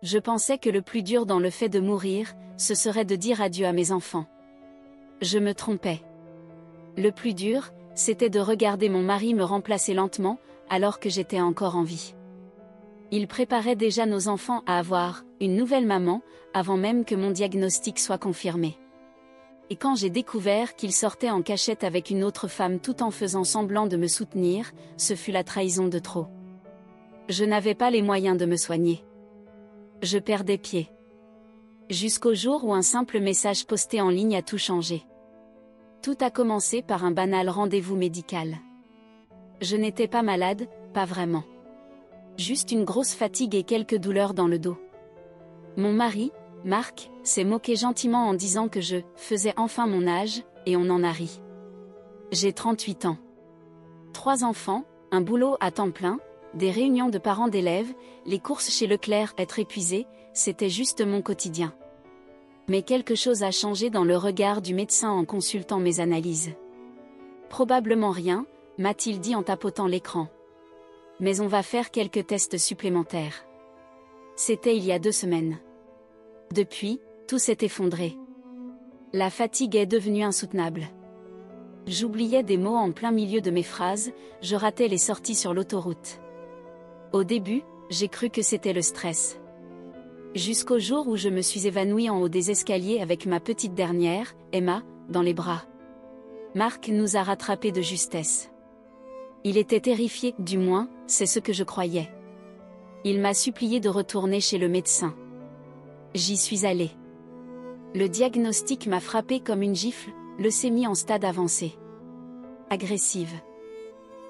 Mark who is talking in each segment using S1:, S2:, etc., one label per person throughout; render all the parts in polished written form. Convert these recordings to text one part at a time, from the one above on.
S1: Je pensais que le plus dur dans le fait de mourir, ce serait de dire adieu à mes enfants. Je me trompais. Le plus dur, c'était de regarder mon mari me remplacer lentement, alors que j'étais encore en vie. Il préparait déjà nos enfants à avoir une nouvelle maman, avant même que mon diagnostic soit confirmé. Et quand j'ai découvert qu'il sortait en cachette avec une autre femme tout en faisant semblant de me soutenir, ce fut la trahison de trop. Je n'avais pas les moyens de me soigner. Je perdais pied. Jusqu'au jour où un simple message posté en ligne a tout changé. Tout a commencé par un banal rendez-vous médical. Je n'étais pas malade, pas vraiment. Juste une grosse fatigue et quelques douleurs dans le dos. Mon mari, Marc, s'est moqué gentiment en disant que je faisais enfin mon âge, et on en a ri. J'ai 38 ans. 3 enfants, un boulot à temps plein, des réunions de parents d'élèves, les courses chez Leclerc, être épuisé, c'était juste mon quotidien. Mais quelque chose a changé dans le regard du médecin en consultant mes analyses. Probablement rien, m'a-t-il dit en tapotant l'écran. Mais on va faire quelques tests supplémentaires. C'était il y a 2 semaines. Depuis, tout s'est effondré. La fatigue est devenue insoutenable. J'oubliais des mots en plein milieu de mes phrases, je ratais les sorties sur l'autoroute. Au début, j'ai cru que c'était le stress. Jusqu'au jour où je me suis évanouie en haut des escaliers avec ma petite dernière, Emma, dans les bras. Marc nous a rattrapés de justesse. Il était terrifié, du moins, c'est ce que je croyais. Il m'a supplié de retourner chez le médecin. J'y suis allée. Le diagnostic m'a frappé comme une gifle, leucémie en stade avancé. Agressive.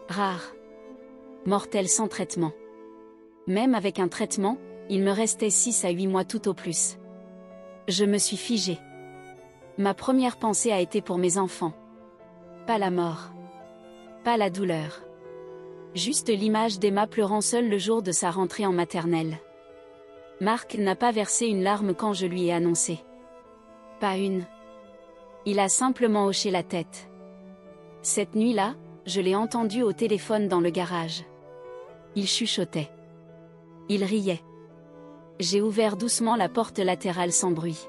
S1: Rare. Mortelle sans traitement. Même avec un traitement, il me restait 6 à 8 mois tout au plus. Je me suis figée. Ma première pensée a été pour mes enfants. Pas la mort. Pas la douleur. Juste l'image d'Emma pleurant seule le jour de sa rentrée en maternelle. Marc n'a pas versé une larme quand je lui ai annoncé. Pas une. Il a simplement hoché la tête. Cette nuit-là, je l'ai entendu au téléphone dans le garage. Il chuchotait. Il riait. J'ai ouvert doucement la porte latérale sans bruit.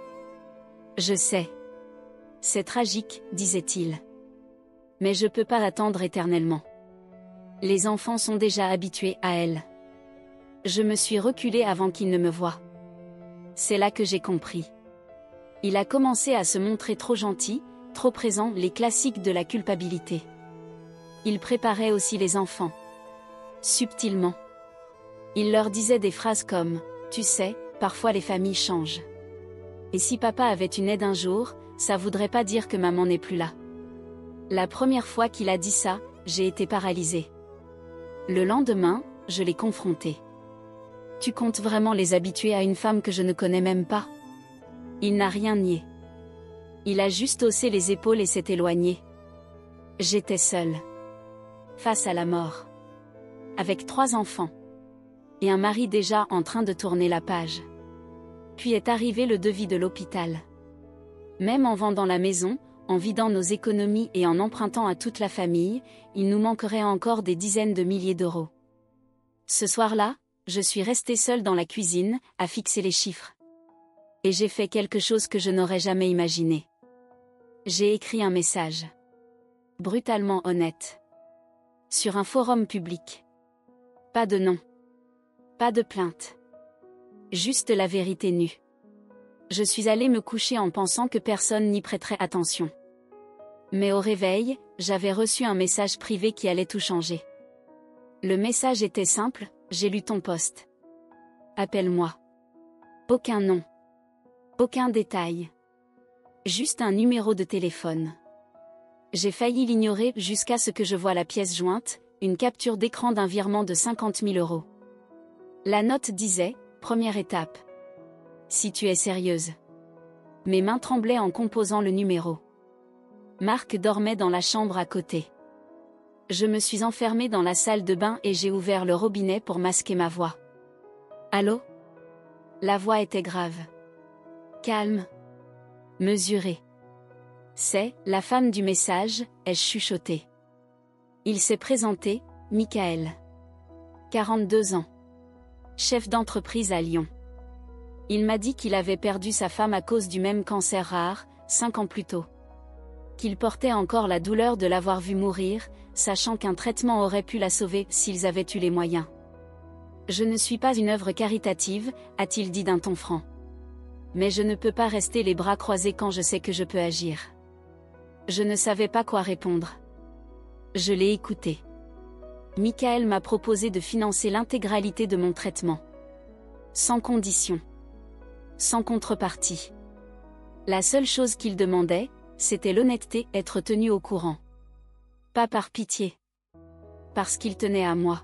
S1: Je sais. C'est tragique, disait-il. Mais je peux pas attendre éternellement. Les enfants sont déjà habitués à elle. Je me suis reculée avant qu'il ne me voie. C'est là que j'ai compris. Il a commencé à se montrer trop gentil, trop présent, les classiques de la culpabilité. Il préparait aussi les enfants. Subtilement. Il leur disait des phrases comme « Tu sais, parfois les familles changent. Et si papa avait une aide un jour, ça voudrait pas dire que maman n'est plus là. » La première fois qu'il a dit ça, j'ai été paralysée. Le lendemain, je l'ai confronté. « Tu comptes vraiment les habituer à une femme que je ne connais même pas ?» Il n'a rien nié. Il a juste haussé les épaules et s'est éloigné. J'étais seule. Face à la mort. Avec 3 enfants. Et un mari déjà en train de tourner la page. Puis est arrivé le devis de l'hôpital. Même en vendant la maison, en vidant nos économies et en empruntant à toute la famille, il nous manquerait encore des dizaines de milliers d'euros. Ce soir-là, je suis restée seule dans la cuisine, à fixer les chiffres. Et j'ai fait quelque chose que je n'aurais jamais imaginé. J'ai écrit un message. Brutalement honnête. Sur un forum public. Pas de nom. Pas de plainte. Juste la vérité nue. Je suis allée me coucher en pensant que personne n'y prêterait attention. Mais au réveil, j'avais reçu un message privé qui allait tout changer. Le message était simple, j'ai lu ton post. Appelle-moi. Aucun nom. Aucun détail. Juste un numéro de téléphone. J'ai failli l'ignorer jusqu'à ce que je voie la pièce jointe, une capture d'écran d'un virement de 50 000 euros. La note disait, première étape. Si tu es sérieuse. Mes mains tremblaient en composant le numéro. Marc dormait dans la chambre à côté. Je me suis enfermée dans la salle de bain et j'ai ouvert le robinet pour masquer ma voix. Allô ? La voix était grave. Calme. Mesurée. C'est, la femme du message, ai-je chuchoté. Il s'est présenté, Michael. 42 ans. Chef d'entreprise à Lyon. Il m'a dit qu'il avait perdu sa femme à cause du même cancer rare, 5 ans plus tôt. Qu'il portait encore la douleur de l'avoir vue mourir, sachant qu'un traitement aurait pu la sauver s'ils avaient eu les moyens. Je ne suis pas une œuvre caritative, a-t-il dit d'un ton franc. Mais je ne peux pas rester les bras croisés quand je sais que je peux agir. Je ne savais pas quoi répondre. Je l'ai écouté. Michael m'a proposé de financer l'intégralité de mon traitement. Sans condition. Sans contrepartie. La seule chose qu'il demandait, c'était l'honnêteté, être tenu au courant. Pas par pitié. Parce qu'il tenait à moi.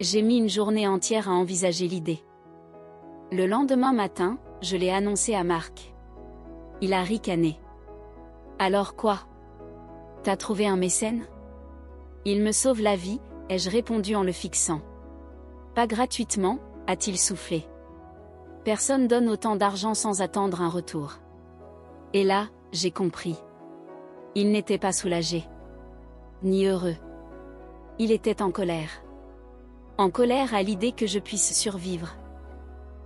S1: J'ai mis une journée entière à envisager l'idée. Le lendemain matin, je l'ai annoncé à Marc. Il a ricané. Alors quoi? T'as trouvé un mécène? Il me sauve la vie, ai-je répondu en le fixant. Pas gratuitement, a-t-il soufflé. Personne donne autant d'argent sans attendre un retour. Et là, j'ai compris. Il n'était pas soulagé. Ni heureux. Il était en colère. En colère à l'idée que je puisse survivre.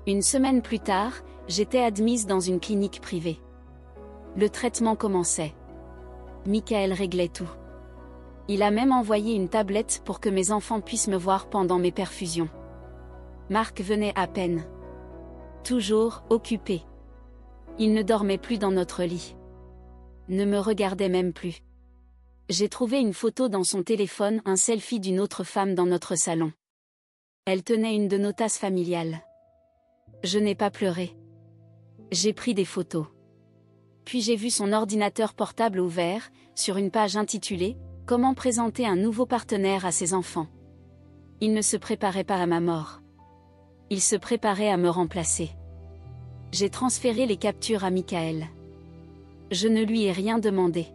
S1: Une semaine plus tard, j'étais admise dans une clinique privée. Le traitement commençait. Michael réglait tout. Il a même envoyé une tablette pour que mes enfants puissent me voir pendant mes perfusions. Marc venait à peine. Toujours occupé. Il ne dormait plus dans notre lit. Ne me regardait même plus. J'ai trouvé une photo dans son téléphone, un selfie d'une autre femme dans notre salon. Elle tenait une de nos tasses familiales. Je n'ai pas pleuré. J'ai pris des photos. Puis j'ai vu son ordinateur portable ouvert, sur une page intitulée « Comment présenter un nouveau partenaire à ses enfants ». Il ne se préparait pas à ma mort. Il se préparait à me remplacer. J'ai transféré les captures à Michael. Je ne lui ai rien demandé.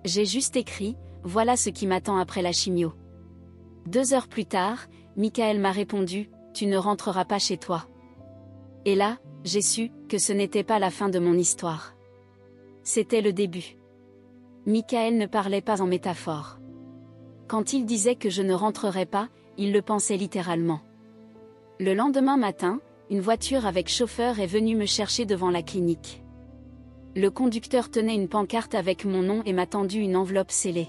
S1: J'ai juste écrit « Voilà ce qui m'attend après la chimio ». 2 heures plus tard, Michael m'a répondu « Tu ne rentreras pas chez toi ». Et là, j'ai su que ce n'était pas la fin de mon histoire. C'était le début. Michael ne parlait pas en métaphore. Quand il disait que je ne rentrerais pas, il le pensait littéralement. Le lendemain matin, une voiture avec chauffeur est venue me chercher devant la clinique. Le conducteur tenait une pancarte avec mon nom et m'a tendu une enveloppe scellée.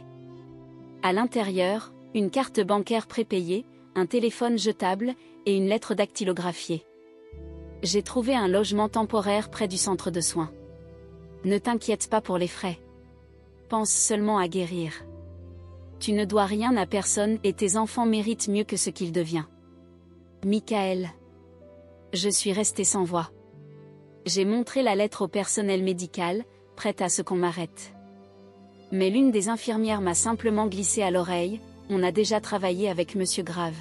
S1: À l'intérieur, une carte bancaire prépayée, un téléphone jetable et une lettre dactylographiée. J'ai trouvé un logement temporaire près du centre de soins. Ne t'inquiète pas pour les frais. Pense seulement à guérir. Tu ne dois rien à personne et tes enfants méritent mieux que ce qu'il devient. Michael. Je suis restée sans voix. J'ai montré la lettre au personnel médical, prête à ce qu'on m'arrête. Mais l'une des infirmières m'a simplement glissé à l'oreille, on a déjà travaillé avec Monsieur Grave.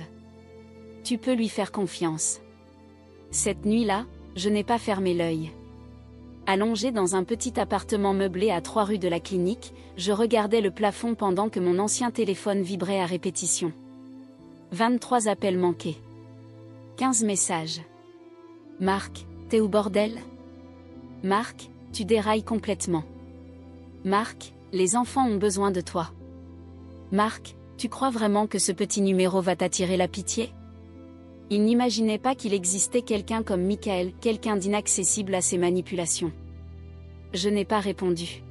S1: Tu peux lui faire confiance. Cette nuit-là, je n'ai pas fermé l'œil. Allongé dans un petit appartement meublé à 3 rues de la clinique, je regardais le plafond pendant que mon ancien téléphone vibrait à répétition. 23 appels manqués. 15 messages. Marc, t'es où bordel? Marc, tu dérailles complètement. Marc, les enfants ont besoin de toi. Marc, tu crois vraiment que ce petit numéro va t'attirer la pitié? Il n'imaginait pas qu'il existait quelqu'un comme Michael, quelqu'un d'inaccessible à ses manipulations. Je n'ai pas répondu.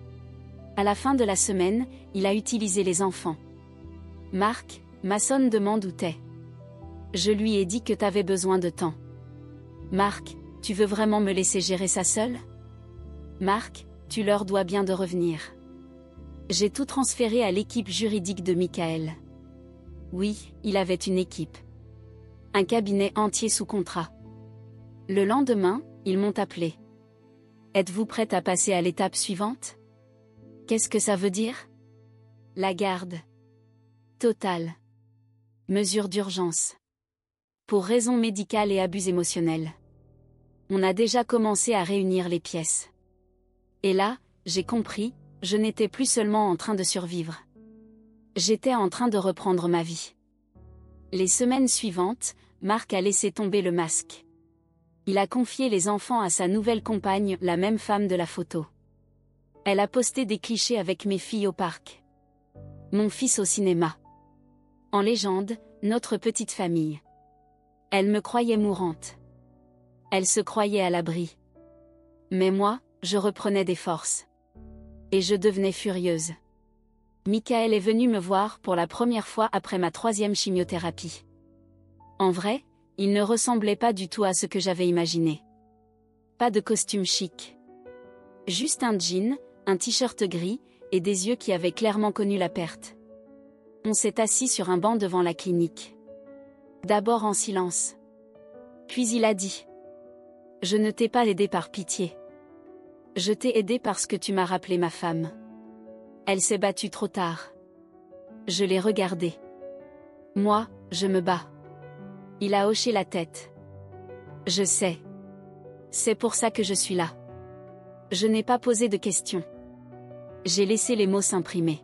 S1: À la fin de la semaine, il a utilisé les enfants. Marc, ma sonne demande où t'es. Je lui ai dit que t'avais besoin de temps. Marc, tu veux vraiment me laisser gérer ça seul? Marc, tu leur dois bien de revenir. J'ai tout transféré à l'équipe juridique de Michael. Oui, il avait une équipe. Un cabinet entier sous contrat. Le lendemain, ils m'ont appelé. Êtes-vous prête à passer à l'étape suivante? Qu'est-ce que ça veut dire? La garde totale. Mesure d'urgence. Pour raisons médicales et abus émotionnels. On a déjà commencé à réunir les pièces. Et là, j'ai compris, je n'étais plus seulement en train de survivre. J'étais en train de reprendre ma vie. Les semaines suivantes, Marc a laissé tomber le masque. Il a confié les enfants à sa nouvelle compagne, la même femme de la photo. Elle a posté des clichés avec mes filles au parc. Mon fils au cinéma. En légende, notre petite famille. Elle me croyait mourante. Elle se croyait à l'abri. Mais moi, je reprenais des forces. Et je devenais furieuse. Michael est venu me voir pour la première fois après ma 3e chimiothérapie. En vrai, il ne ressemblait pas du tout à ce que j'avais imaginé. Pas de costume chic. Juste un jean, un t-shirt gris, et des yeux qui avaient clairement connu la perte. On s'est assis sur un banc devant la clinique. D'abord en silence. Puis il a dit. Je ne t'ai pas aidé par pitié. Je t'ai aidé parce que tu m'as rappelé ma femme. Elle s'est battue trop tard. Je l'ai regardée. Moi, je me bats. Il a hoché la tête. Je sais. C'est pour ça que je suis là. Je n'ai pas posé de questions. J'ai laissé les mots s'imprimer.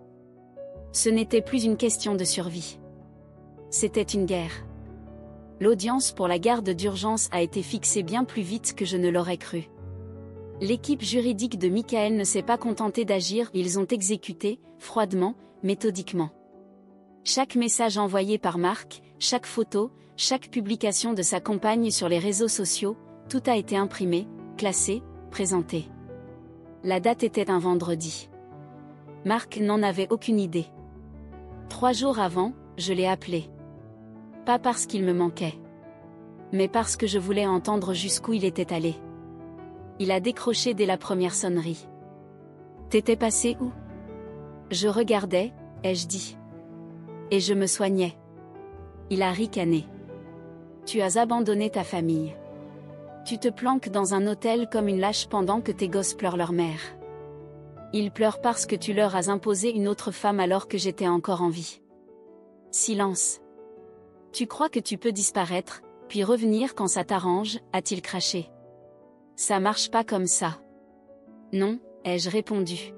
S1: Ce n'était plus une question de survie. C'était une guerre. L'audience pour la garde d'urgence a été fixée bien plus vite que je ne l'aurais cru. L'équipe juridique de Michael ne s'est pas contentée d'agir, ils ont exécuté, froidement, méthodiquement. Chaque message envoyé par Marc, chaque photo, chaque publication de sa compagne sur les réseaux sociaux, tout a été imprimé, classé, présenté. La date était un vendredi. Marc n'en avait aucune idée. 3 jours avant, je l'ai appelé. Pas parce qu'il me manquait. Mais parce que je voulais entendre jusqu'où il était allé. Il a décroché dès la première sonnerie. T'étais passé où? Je regardais, ai-je dit. Et je me soignais. Il a ricané. Tu as abandonné ta famille. Tu te planques dans un hôtel comme une lâche pendant que tes gosses pleurent leur mère. Ils pleurent parce que tu leur as imposé une autre femme alors que j'étais encore en vie. Silence. Tu crois que tu peux disparaître, puis revenir quand ça t'arrange, a-t-il craché. Ça marche pas comme ça. Non, ai-je répondu.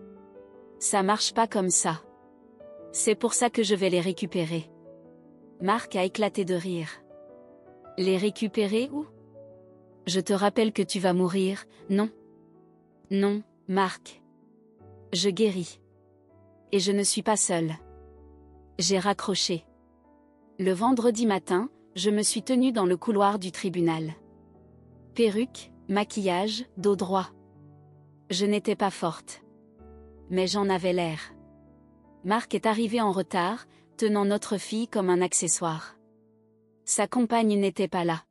S1: Ça marche pas comme ça. C'est pour ça que je vais les récupérer. Marc a éclaté de rire. Les récupérer où? Je te rappelle que tu vas mourir, non? Non, Marc. Je guéris. Et je ne suis pas seule. J'ai raccroché. Le vendredi matin, je me suis tenue dans le couloir du tribunal. Perruque, maquillage, dos droit. Je n'étais pas forte. Mais j'en avais l'air. Marc est arrivé en retard, tenant notre fille comme un accessoire. Sa compagne n'était pas là.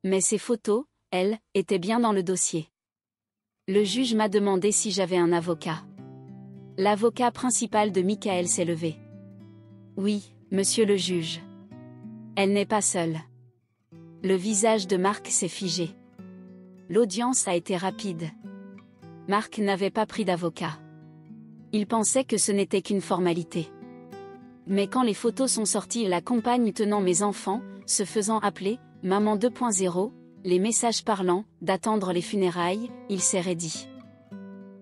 S1: Mais ses photos, elles, étaient bien dans le dossier. Le juge m'a demandé si j'avais un avocat. L'avocat principal de Michael s'est levé. Oui, monsieur le juge. Elle n'est pas seule. Le visage de Marc s'est figé. L'audience a été rapide. Marc n'avait pas pris d'avocat. Il pensait que ce n'était qu'une formalité. Mais quand les photos sont sorties, la compagne tenant mes enfants, se faisant appeler « Maman 2.0 », les messages parlant d'attendre les funérailles, il s'est raidi.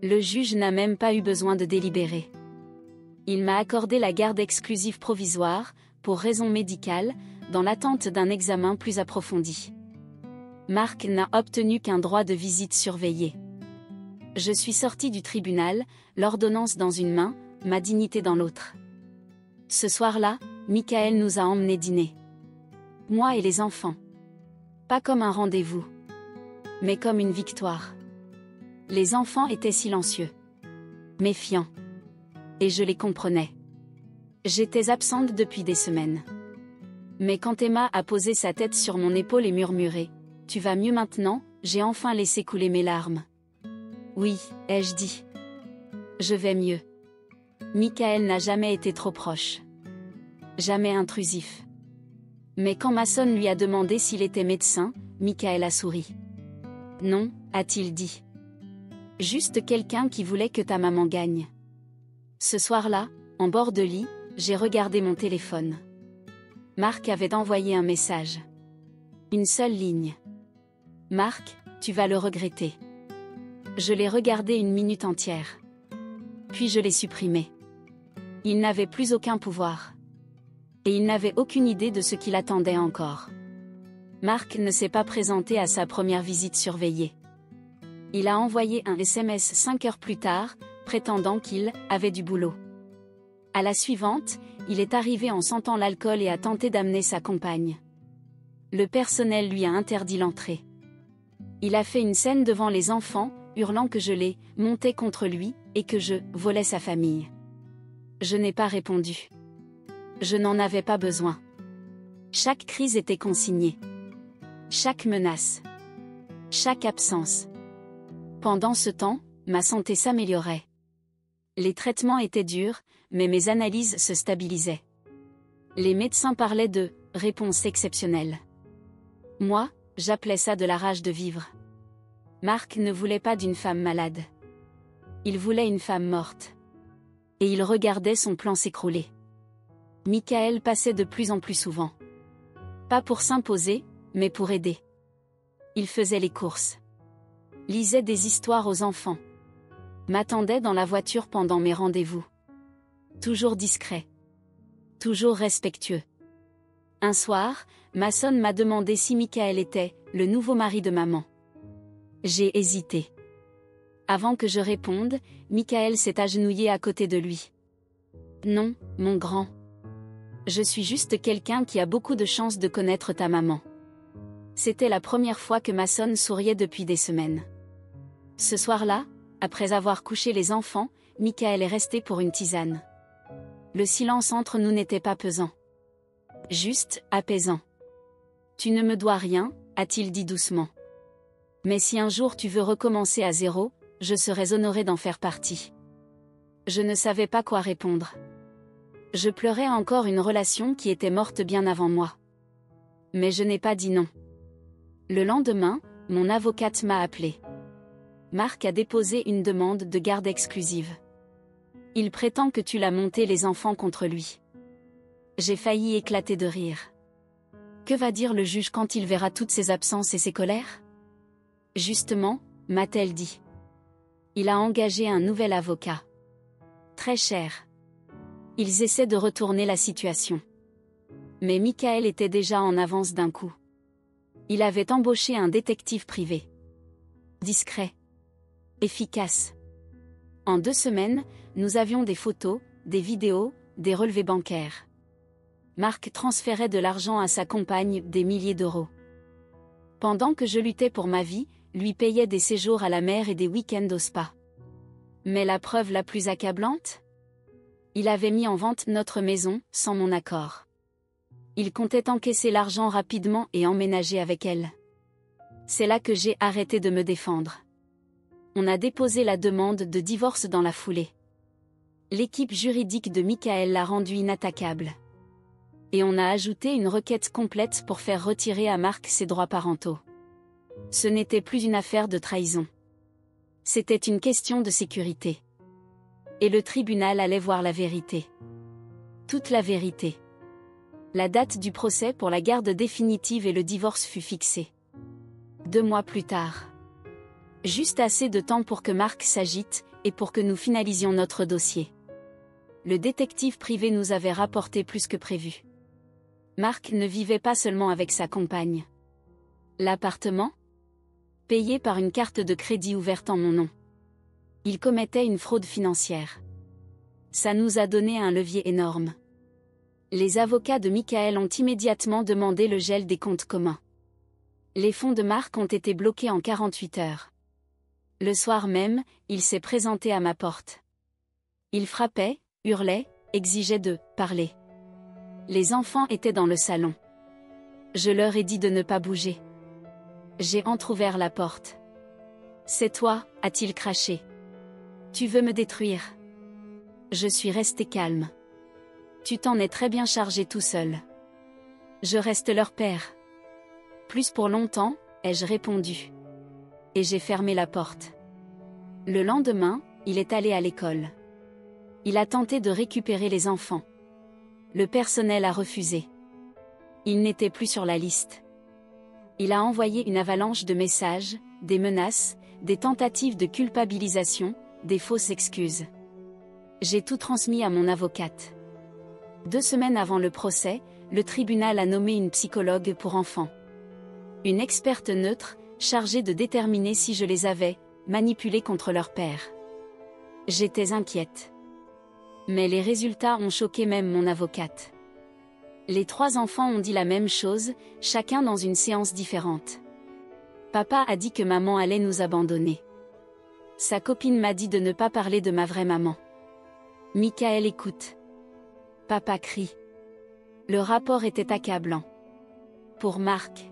S1: Le juge n'a même pas eu besoin de délibérer. Il m'a accordé la garde exclusive provisoire, pour raison médicale, dans l'attente d'un examen plus approfondi. Marc n'a obtenu qu'un droit de visite surveillé. Je suis sortie du tribunal, l'ordonnance dans une main, ma dignité dans l'autre. Ce soir-là, Michael nous a emmenés dîner. Moi et les enfants. Pas comme un rendez-vous. Mais comme une victoire. Les enfants étaient silencieux. Méfiants. Et je les comprenais. J'étais absente depuis des semaines. Mais quand Emma a posé sa tête sur mon épaule et murmuré « Tu vas mieux maintenant ?» j'ai enfin laissé couler mes larmes. Oui, ai-je dit. Je vais mieux. Michael n'a jamais été trop proche. Jamais intrusif. Mais quand Mason lui a demandé s'il était médecin, Michael a souri. Non, a-t-il dit. Juste quelqu'un qui voulait que ta maman gagne. Ce soir-là, en bord de lit, j'ai regardé mon téléphone. Marc avait envoyé un message. Une seule ligne. Marc, tu vas le regretter. Je l'ai regardé une minute entière. Puis je l'ai supprimé. Il n'avait plus aucun pouvoir. Et il n'avait aucune idée de ce qu'il attendait encore. Marc ne s'est pas présenté à sa première visite surveillée. Il a envoyé un SMS 5 heures plus tard, prétendant qu'il avait du boulot. À la suivante, il est arrivé en sentant l'alcool et a tenté d'amener sa compagne. Le personnel lui a interdit l'entrée. Il a fait une scène devant les enfants, hurlant que je les montais contre lui, et que je volais sa famille. Je n'ai pas répondu. Je n'en avais pas besoin. Chaque crise était consignée. Chaque menace. Chaque absence. Pendant ce temps, ma santé s'améliorait. Les traitements étaient durs, mais mes analyses se stabilisaient. Les médecins parlaient de « réponse exceptionnelle ». Moi, j'appelais ça de la rage de vivre. Marc ne voulait pas d'une femme malade. Il voulait une femme morte. Et il regardait son plan s'écrouler. Michael passait de plus en plus souvent. Pas pour s'imposer, mais pour aider. Il faisait les courses. Lisait des histoires aux enfants. M'attendait dans la voiture pendant mes rendez-vous. Toujours discret. Toujours respectueux. Un soir, Mason m'a demandé si Michael était le nouveau mari de maman. J'ai hésité. Avant que je réponde, Michael s'est agenouillé à côté de lui. Non, mon grand. Je suis juste quelqu'un qui a beaucoup de chance de connaître ta maman. C'était la première fois que Mason souriait depuis des semaines. Ce soir-là, après avoir couché les enfants, Michael est resté pour une tisane. Le silence entre nous n'était pas pesant. Juste, apaisant. Tu ne me dois rien, a-t-il dit doucement. Mais si un jour tu veux recommencer à zéro, je serais honoré d'en faire partie. Je ne savais pas quoi répondre. Je pleurais encore une relation qui était morte bien avant moi. Mais je n'ai pas dit non. Le lendemain, mon avocate m'a appelé. Marc a déposé une demande de garde exclusive. Il prétend que tu l'as monté les enfants contre lui. J'ai failli éclater de rire. Que va dire le juge quand il verra toutes ses absences et ses colères ? Justement, m'a-t-elle dit. Il a engagé un nouvel avocat. Très cher. Ils essaient de retourner la situation. Mais Michael était déjà en avance d'un coup. Il avait embauché un détective privé. Discret. Efficace. En 2 semaines, nous avions des photos, des vidéos, des relevés bancaires. Marc transférait de l'argent à sa compagne, des milliers d'euros. Pendant que je luttais pour ma vie, lui payait des séjours à la mer et des week-ends au spa. Mais la preuve la plus accablante ? Il avait mis en vente notre maison, sans mon accord. Il comptait encaisser l'argent rapidement et emménager avec elle. C'est là que j'ai arrêté de me défendre. On a déposé la demande de divorce dans la foulée. L'équipe juridique de Michael l'a rendu inattaquable. Et on a ajouté une requête complète pour faire retirer à Marc ses droits parentaux. Ce n'était plus une affaire de trahison. C'était une question de sécurité. Et le tribunal allait voir la vérité. Toute la vérité. La date du procès pour la garde définitive et le divorce fut fixée. 2 mois plus tard. Juste assez de temps pour que Marc s'agite, et pour que nous finalisions notre dossier. Le détective privé nous avait rapporté plus que prévu. Marc ne vivait pas seulement avec sa compagne. L'appartement ? Payé par une carte de crédit ouverte en mon nom. Il commettait une fraude financière. Ça nous a donné un levier énorme. Les avocats de Michael ont immédiatement demandé le gel des comptes communs. Les fonds de Marc ont été bloqués en 48 heures. Le soir même, il s'est présenté à ma porte. Il frappait, hurlait, exigeait de parler. Les enfants étaient dans le salon. Je leur ai dit de ne pas bouger. J'ai entrouvert la porte. « C'est toi », a-t-il craché. « Tu veux me détruire ?» Je suis resté calme. « Tu t'en es très bien chargé tout seul. Je reste leur père. » Plus pour longtemps, ai-je répondu. Et j'ai fermé la porte. Le lendemain, il est allé à l'école. Il a tenté de récupérer les enfants. Le personnel a refusé. Il n'était plus sur la liste. Il a envoyé une avalanche de messages, des menaces, des tentatives de culpabilisation, des fausses excuses. J'ai tout transmis à mon avocate. 2 semaines avant le procès, le tribunal a nommé une psychologue pour enfants. Une experte neutre, chargée de déterminer si je les avais manipulés contre leur père. J'étais inquiète. Mais les résultats ont choqué même mon avocate. Les 3 enfants ont dit la même chose, chacun dans une séance différente. Papa a dit que maman allait nous abandonner. Sa copine m'a dit de ne pas parler de ma vraie maman. Michael écoute. Papa crie. Le rapport était accablant. Pour Marc.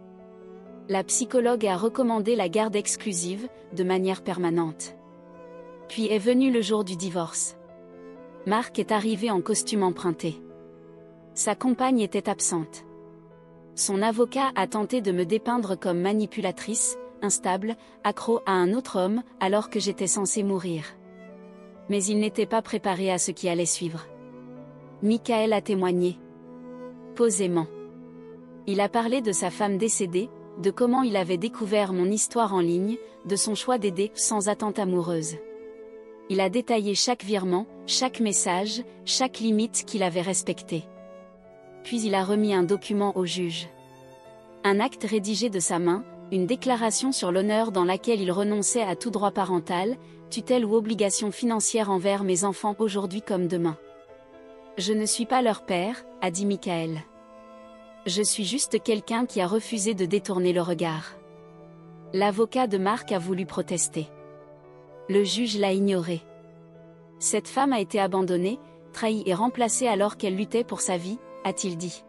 S1: La psychologue a recommandé la garde exclusive, de manière permanente. Puis est venu le jour du divorce. Marc est arrivé en costume emprunté. Sa compagne était absente. Son avocat a tenté de me dépeindre comme manipulatrice, instable, accro à un autre homme, alors que j'étais censée mourir. Mais il n'était pas préparé à ce qui allait suivre. Michael a témoigné. Posément. Il a parlé de sa femme décédée, de comment il avait découvert mon histoire en ligne, de son choix d'aider sans attente amoureuse. Il a détaillé chaque virement, chaque message, chaque limite qu'il avait respectée. Puis il a remis un document au juge. Un acte rédigé de sa main, une déclaration sur l'honneur dans laquelle il renonçait à tout droit parental, tutelle ou obligation financière envers mes enfants aujourd'hui comme demain. Je ne suis pas leur père, a dit Michael. Je suis juste quelqu'un qui a refusé de détourner le regard. L'avocat de Marc a voulu protester. Le juge l'a ignoré. Cette femme a été abandonnée, trahie et remplacée alors qu'elle luttait pour sa vie, a-t-il dit.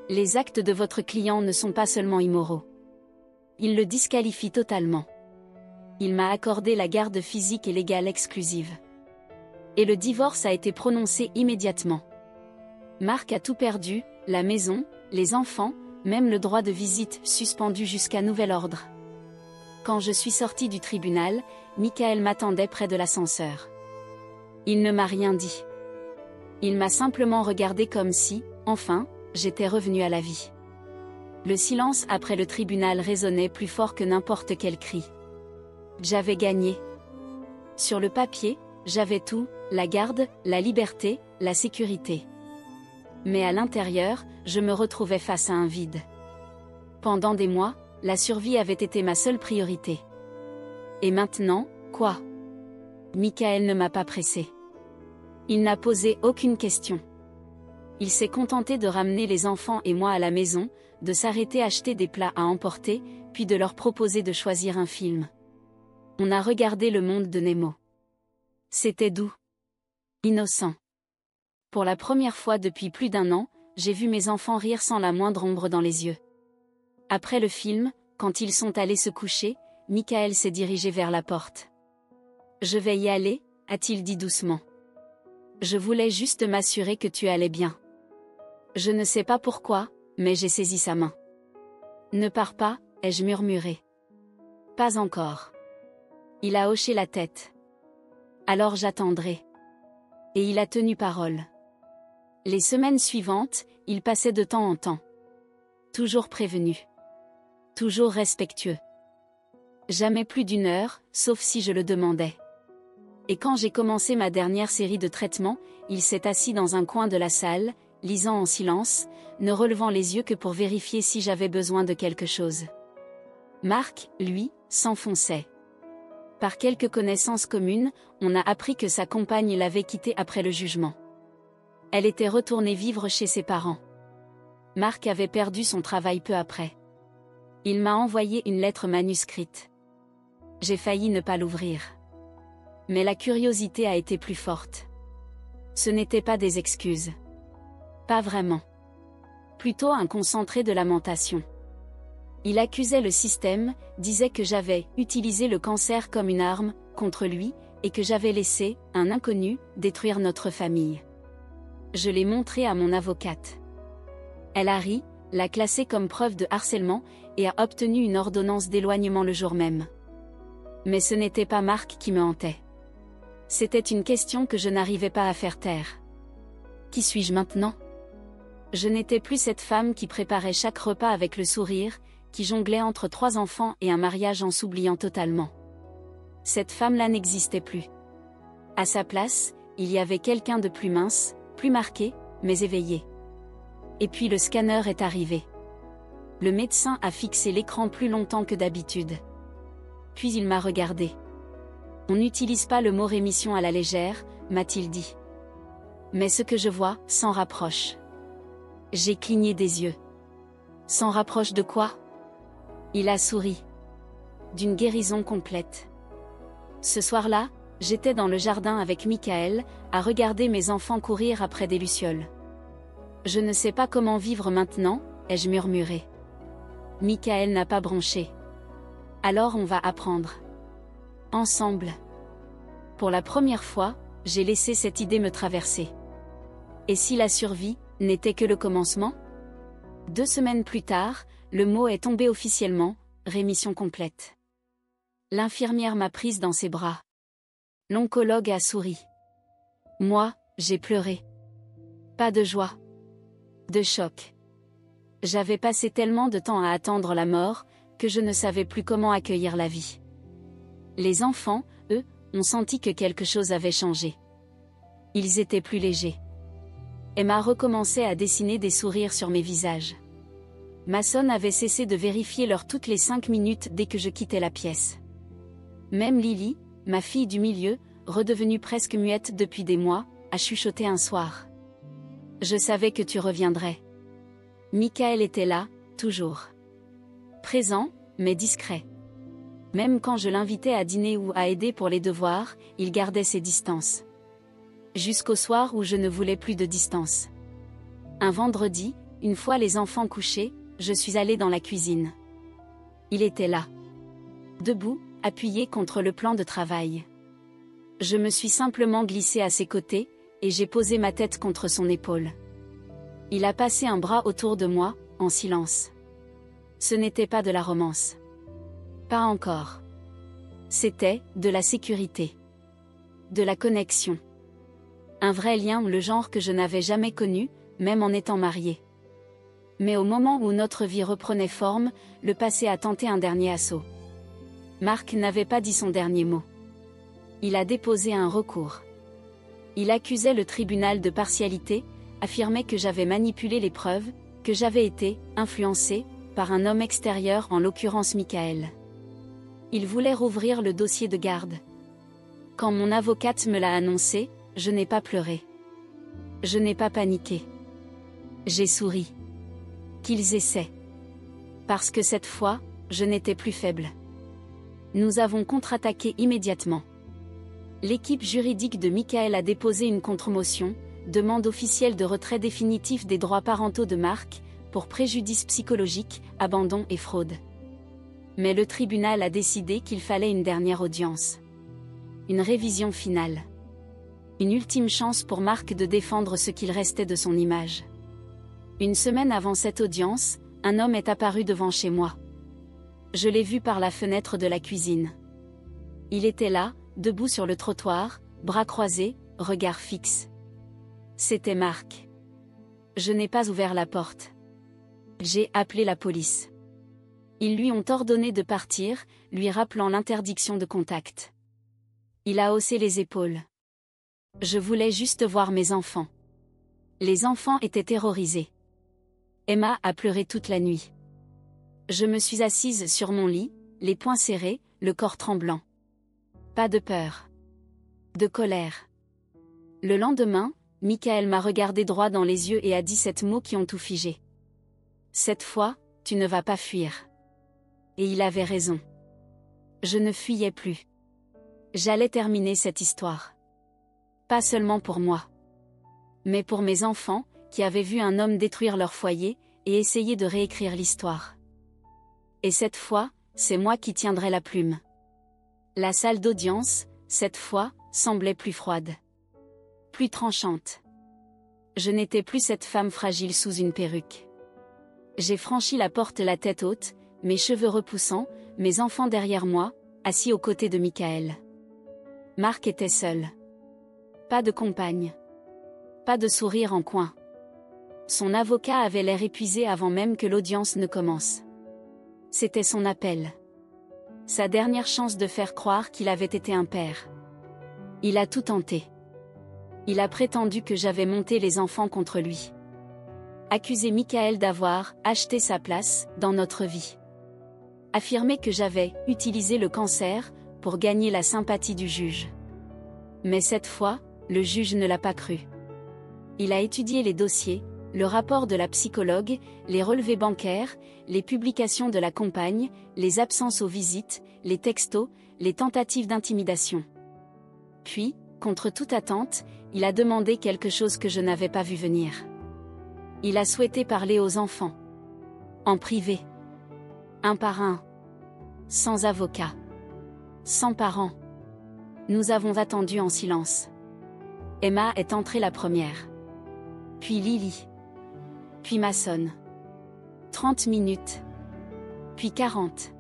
S1: Les actes de votre client ne sont pas seulement immoraux. Ils le disqualifient totalement. Il m'a accordé la garde physique et légale exclusive. Et le divorce a été prononcé immédiatement. Marc a tout perdu, la maison, les enfants, même le droit de visite suspendu jusqu'à nouvel ordre. Quand je suis sortie du tribunal, Michael m'attendait près de l'ascenseur. Il ne m'a rien dit. Il m'a simplement regardé comme si, enfin, j'étais revenue à la vie. Le silence après le tribunal résonnait plus fort que n'importe quel cri. J'avais gagné. Sur le papier, j'avais tout, la garde, la liberté, la sécurité. Mais à l'intérieur, je me retrouvais face à un vide. Pendant des mois, la survie avait été ma seule priorité. Et maintenant, quoi? Michael ne m'a pas pressé. Il n'a posé aucune question. Il s'est contenté de ramener les enfants et moi à la maison, de s'arrêter acheter des plats à emporter, puis de leur proposer de choisir un film. On a regardé Le Monde de Nemo. C'était doux. Innocent. Pour la première fois depuis plus d'1 an, j'ai vu mes enfants rire sans la moindre ombre dans les yeux. Après le film, quand ils sont allés se coucher, Michael s'est dirigé vers la porte. « Je vais y aller », a-t-il dit doucement. « Je voulais juste m'assurer que tu allais bien. » Je ne sais pas pourquoi, mais j'ai saisi sa main. « Ne pars pas », ai-je murmuré. « Pas encore. » Il a hoché la tête. « Alors j'attendrai. » Et il a tenu parole. Les semaines suivantes, il passait de temps en temps. Toujours prévenu. Toujours respectueux. Jamais plus d'1 heure, sauf si je le demandais. Et quand j'ai commencé ma dernière série de traitements, il s'est assis dans un coin de la salle, lisant en silence, ne relevant les yeux que pour vérifier si j'avais besoin de quelque chose. Marc, lui, s'enfonçait. Par quelques connaissances communes, on a appris que sa compagne l'avait quitté après le jugement. Elle était retournée vivre chez ses parents. Marc avait perdu son travail peu après. Il m'a envoyé une lettre manuscrite. J'ai failli ne pas l'ouvrir. Mais la curiosité a été plus forte. Ce n'étaient pas des excuses. Pas vraiment. Plutôt un concentré de lamentation. Il accusait le système, disait que j'avais utilisé le cancer comme une arme contre lui, et que j'avais laissé un inconnu détruire notre famille. Je l'ai montré à mon avocate. Elle a ri, l'a classé comme preuve de harcèlement, et a obtenu une ordonnance d'éloignement le jour même. Mais ce n'était pas Marc qui me hantait. C'était une question que je n'arrivais pas à faire taire. Qui suis-je maintenant? Je n'étais plus cette femme qui préparait chaque repas avec le sourire, qui jonglait entre 3 enfants et un mariage en s'oubliant totalement. Cette femme-là n'existait plus. À sa place, il y avait quelqu'un de plus mince, plus marqué, mais éveillé. Et puis le scanner est arrivé. Le médecin a fixé l'écran plus longtemps que d'habitude. Puis il m'a regardé. On n'utilise pas le mot rémission à la légère, m'a-t-il dit. Mais ce que je vois, s'en rapproche. J'ai cligné des yeux. S'en rapproche de quoi? Il a souri. d'une guérison complète. Ce soir-là, j'étais dans le jardin avec Michael, à regarder mes enfants courir après des lucioles. Je ne sais pas comment vivre maintenant, ai-je murmuré. Michael n'a pas bronché. Alors on va apprendre. Ensemble. Pour la première fois, j'ai laissé cette idée me traverser. Et si la survie n'était que le commencement ? 2 semaines plus tard, le mot est tombé officiellement, rémission complète. L'infirmière m'a prise dans ses bras. L'oncologue a souri. Moi, j'ai pleuré. Pas de joie. De choc. J'avais passé tellement de temps à attendre la mort, que je ne savais plus comment accueillir la vie. Les enfants, eux, ont senti que quelque chose avait changé. Ils étaient plus légers. Emma recommençait à dessiner des sourires sur mes visages. Mason avait cessé de vérifier l'heure toutes les 5 minutes dès que je quittais la pièce. Même Lily, ma fille du milieu, redevenue presque muette depuis des mois, a chuchoté un soir. Je savais que tu reviendrais. Michael était là, toujours. Présent, mais discret. Même quand je l'invitais à dîner ou à aider pour les devoirs, il gardait ses distances. Jusqu'au soir où je ne voulais plus de distance. Un vendredi, une fois les enfants couchés, je suis allée dans la cuisine. Il était là. Debout, appuyé contre le plan de travail. Je me suis simplement glissée à ses côtés, et j'ai posé ma tête contre son épaule. Il a passé un bras autour de moi, en silence. Ce n'était pas de la romance. Pas encore. C'était de la sécurité. De la connexion. Un vrai lien, le genre que je n'avais jamais connu, même en étant mariée. Mais au moment où notre vie reprenait forme, le passé a tenté un dernier assaut. Marc n'avait pas dit son dernier mot. Il a déposé un recours. Il accusait le tribunal de partialité, affirmait que j'avais manipulé les preuves, que j'avais été influencée par un homme extérieur, en l'occurrence Michael. Il voulait rouvrir le dossier de garde. Quand mon avocate me l'a annoncé, je n'ai pas pleuré. Je n'ai pas paniqué. J'ai souri. Qu'ils essaient. Parce que cette fois, je n'étais plus faible. Nous avons contre-attaqué immédiatement. L'équipe juridique de Michael a déposé une contre-motion, demande officielle de retrait définitif des droits parentaux de Marc, pour préjudice psychologique, abandon et fraude. Mais le tribunal a décidé qu'il fallait une dernière audience. Une révision finale. Une ultime chance pour Marc de défendre ce qu'il restait de son image. Une semaine avant cette audience, un homme est apparu devant chez moi. Je l'ai vu par la fenêtre de la cuisine. Il était là, debout sur le trottoir, bras croisés, regard fixe. C'était Marc. Je n'ai pas ouvert la porte. J'ai appelé la police. Ils lui ont ordonné de partir, lui rappelant l'interdiction de contact. Il a haussé les épaules. Je voulais juste voir mes enfants. Les enfants étaient terrorisés. Emma a pleuré toute la nuit. Je me suis assise sur mon lit, les poings serrés, le corps tremblant. Pas de peur. De colère. Le lendemain, Michael m'a regardé droit dans les yeux et a dit 7 mots qui ont tout figé. Cette fois, tu ne vas pas fuir. Et il avait raison. Je ne fuyais plus. J'allais terminer cette histoire. Pas seulement pour moi. Mais pour mes enfants, qui avaient vu un homme détruire leur foyer, et essayer de réécrire l'histoire. Et cette fois, c'est moi qui tiendrai la plume. La salle d'audience, cette fois, semblait plus froide. Plus tranchante. Je n'étais plus cette femme fragile sous une perruque. J'ai franchi la porte la tête haute, mes cheveux repoussants, mes enfants derrière moi, assis aux côtés de Michael. Marc était seul. Pas de compagne. Pas de sourire en coin. Son avocat avait l'air épuisé avant même que l'audience ne commence. C'était son appel. Sa dernière chance de faire croire qu'il avait été un père. Il a tout tenté. Il a prétendu que j'avais monté les enfants contre lui. Accusé Michael d'avoir acheté sa place dans notre vie. Affirmé que j'avais utilisé le cancer pour gagner la sympathie du juge. Mais cette fois, le juge ne l'a pas cru. Il a étudié les dossiers, Le rapport de la psychologue, les relevés bancaires, les publications de la compagne, les absences aux visites, les textos, les tentatives d'intimidation. Puis, contre toute attente, il a demandé quelque chose que je n'avais pas vu venir. Il a souhaité parler aux enfants. En privé. Un par un. Sans avocat. Sans parents. Nous avons attendu en silence. Emma est entrée la première. Puis Lily. Puis Mason. 30 minutes. Puis 40.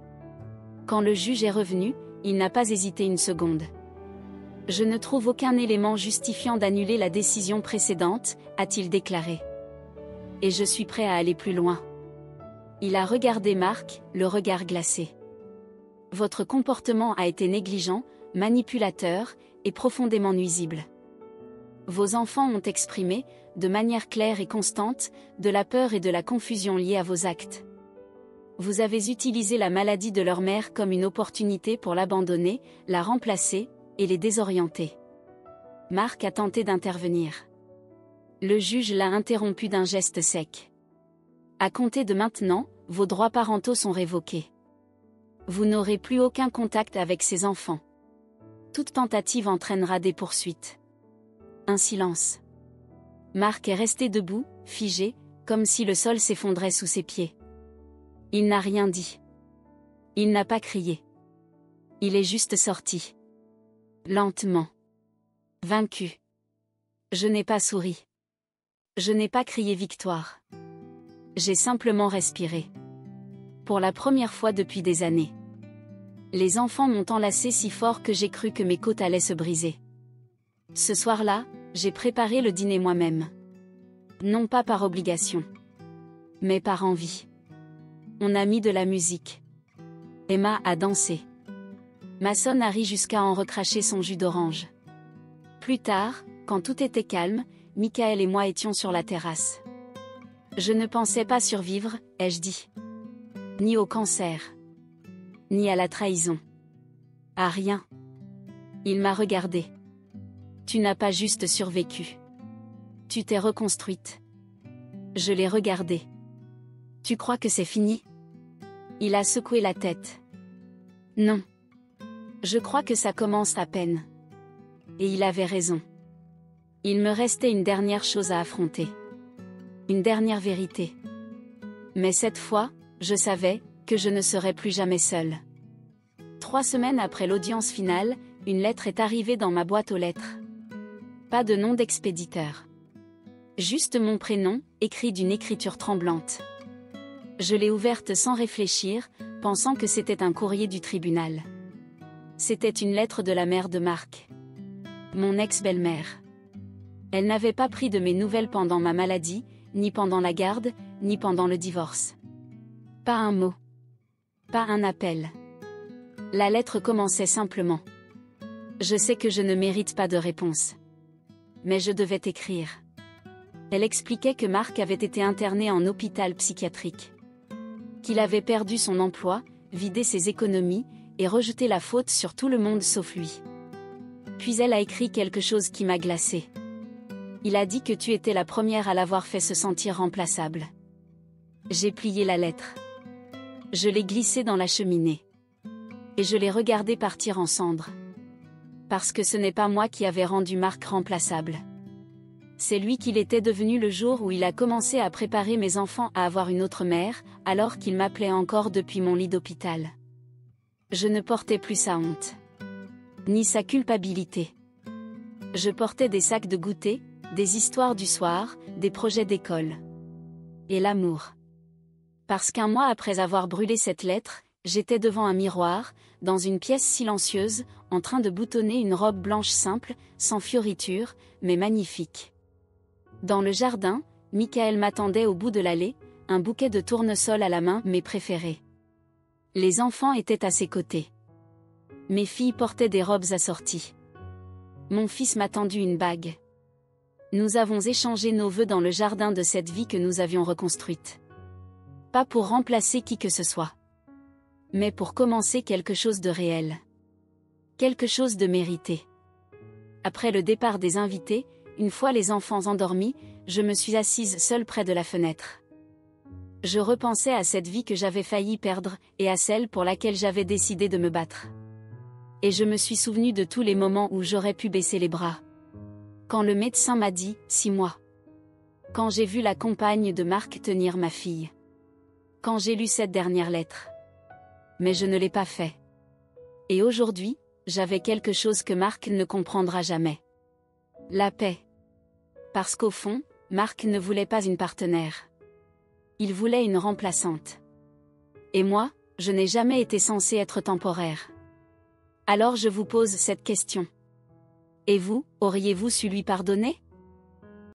S1: Quand le juge est revenu, il n'a pas hésité une seconde. Je ne trouve aucun élément justifiant d'annuler la décision précédente, a-t-il déclaré. Et je suis prêt à aller plus loin. Il a regardé Mark, le regard glacé. Votre comportement a été négligent, manipulateur, et profondément nuisible. Vos enfants ont exprimé, de manière claire et constante, de la peur et de la confusion liées à vos actes. Vous avez utilisé la maladie de leur mère comme une opportunité pour l'abandonner, la remplacer, et les désorienter. Mark a tenté d'intervenir. Le juge l'a interrompu d'un geste sec. À compter de maintenant, vos droits parentaux sont révoqués. Vous n'aurez plus aucun contact avec ces enfants. Toute tentative entraînera des poursuites. Un silence. Mark est resté debout, figé, comme si le sol s'effondrait sous ses pieds. Il n'a rien dit. Il n'a pas crié. Il est juste sorti. Lentement. Vaincu. Je n'ai pas souri. Je n'ai pas crié victoire. J'ai simplement respiré. Pour la première fois depuis des années. Les enfants m'ont enlacé si fort que j'ai cru que mes côtes allaient se briser. Ce soir-là, j'ai préparé le dîner moi-même. Non pas par obligation. Mais par envie. On a mis de la musique. Emma a dansé. Mason a ri jusqu'à en recracher son jus d'orange. Plus tard, quand tout était calme, Michael et moi étions sur la terrasse. Je ne pensais pas survivre, ai-je dit. Ni au cancer. Ni à la trahison. À rien. Il m'a regardé. Tu n'as pas juste survécu. Tu t'es reconstruite. Je l'ai regardé. Tu crois que c'est fini? Il a secoué la tête. Non. Je crois que ça commence à peine. Et il avait raison. Il me restait une dernière chose à affronter. Une dernière vérité. Mais cette fois, je savais que je ne serais plus jamais seule. 3 semaines après l'audience finale, une lettre est arrivée dans ma boîte aux lettres. Pas de nom d'expéditeur. Juste mon prénom, écrit d'une écriture tremblante. Je l'ai ouverte sans réfléchir, pensant que c'était un courrier du tribunal. C'était une lettre de la mère de Mark. Mon ex-belle-mère. Elle n'avait pas pris de mes nouvelles pendant ma maladie, ni pendant la garde, ni pendant le divorce. Pas un mot. Pas un appel. La lettre commençait simplement. Je sais que je ne mérite pas de réponse. Mais je devais écrire. Elle expliquait que Mark avait été interné en hôpital psychiatrique. Qu'il avait perdu son emploi, vidé ses économies, et rejeté la faute sur tout le monde sauf lui. Puis elle a écrit quelque chose qui m'a glacée. Il a dit que tu étais la première à l'avoir fait se sentir remplaçable. J'ai plié la lettre. Je l'ai glissée dans la cheminée. Et je l'ai regardée partir en cendres. Parce que ce n'est pas moi qui avais rendu Mark remplaçable. C'est lui qu'il était devenu le jour où il a commencé à préparer mes enfants à avoir une autre mère, alors qu'il m'appelait encore depuis mon lit d'hôpital. Je ne portais plus sa honte. Ni sa culpabilité. Je portais des sacs de goûter, des histoires du soir, des projets d'école. Et l'amour. Parce qu'un mois après avoir brûlé cette lettre, j'étais devant un miroir, dans une pièce silencieuse, en train de boutonner une robe blanche simple, sans fioritures, mais magnifique. Dans le jardin, Michael m'attendait au bout de l'allée, un bouquet de tournesol à la main, mes préférés. Les enfants étaient à ses côtés. Mes filles portaient des robes assorties. Mon fils m'a tendu une bague. Nous avons échangé nos vœux dans le jardin de cette vie que nous avions reconstruite. Pas pour remplacer qui que ce soit. Mais pour commencer quelque chose de réel. Quelque chose de mérité. Après le départ des invités, une fois les enfants endormis, je me suis assise seule près de la fenêtre. Je repensais à cette vie que j'avais failli perdre, et à celle pour laquelle j'avais décidé de me battre. Et je me suis souvenu de tous les moments où j'aurais pu baisser les bras. Quand le médecin m'a dit « 6 mois ». Quand j'ai vu la compagne de Marc tenir ma fille. Quand j'ai lu cette dernière lettre. Mais je ne l'ai pas fait. Et aujourd'hui, j'avais quelque chose que Marc ne comprendra jamais. La paix. Parce qu'au fond, Marc ne voulait pas une partenaire. Il voulait une remplaçante. Et moi, je n'ai jamais été censée être temporaire. Alors je vous pose cette question. Et vous, auriez-vous su lui pardonner ?